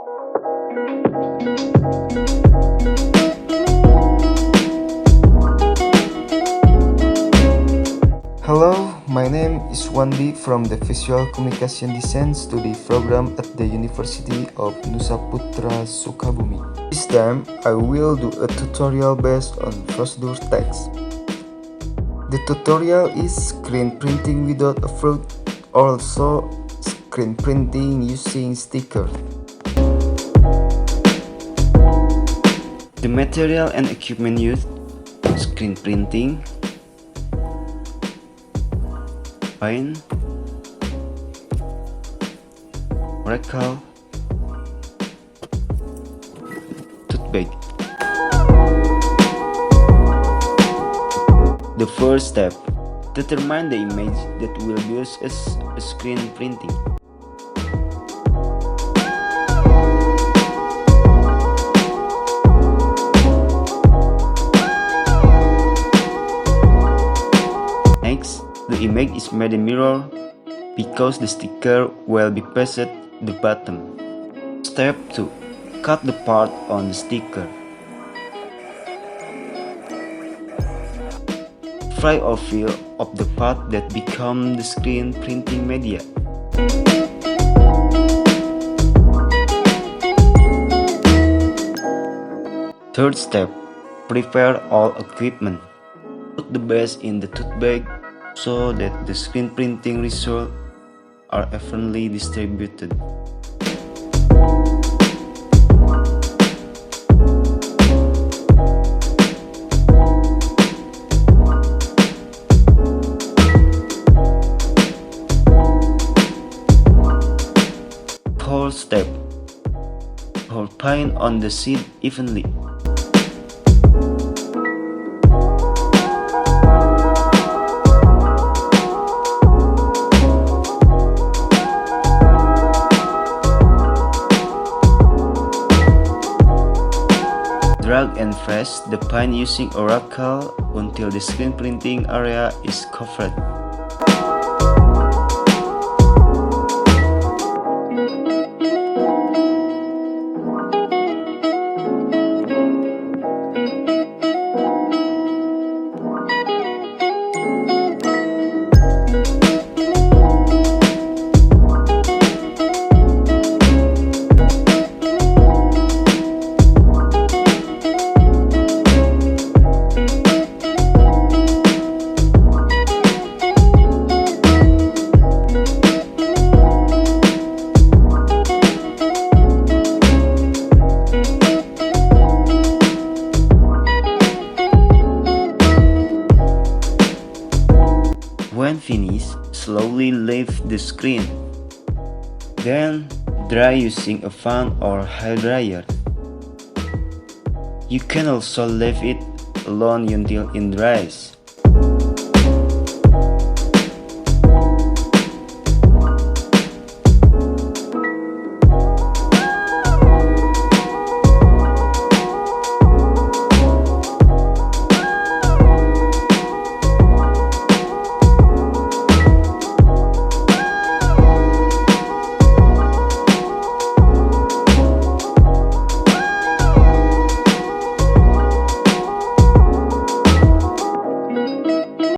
Hello, my name is Wandi from the Visual Communication Design Study Program at the University of Nusaputra, Sukabumi. This time, I will do a tutorial based on procedure text. The tutorial is screen printing without a fruit, also screen printing using sticker. The material and equipment used: screen printing, paint, recal, toothpick. The first step: determine the image that will be used as a screen printing. Next, the image is made a mirror because the sticker will be pasted at the bottom. Step 2. Cut the part on the sticker. Fry or fill up the part that become the screen printing media. Third step. Prepare all equipment. Put the base in the tote bag so that the screen printing results are evenly distributed. Fourth step. Pour paint on the sheet evenly. Drag and press the paint using a recal until the screen printing area is covered. When finished, slowly lift the screen. Then, dry using a fan or hair dryer. You can also leave it alone until it dries.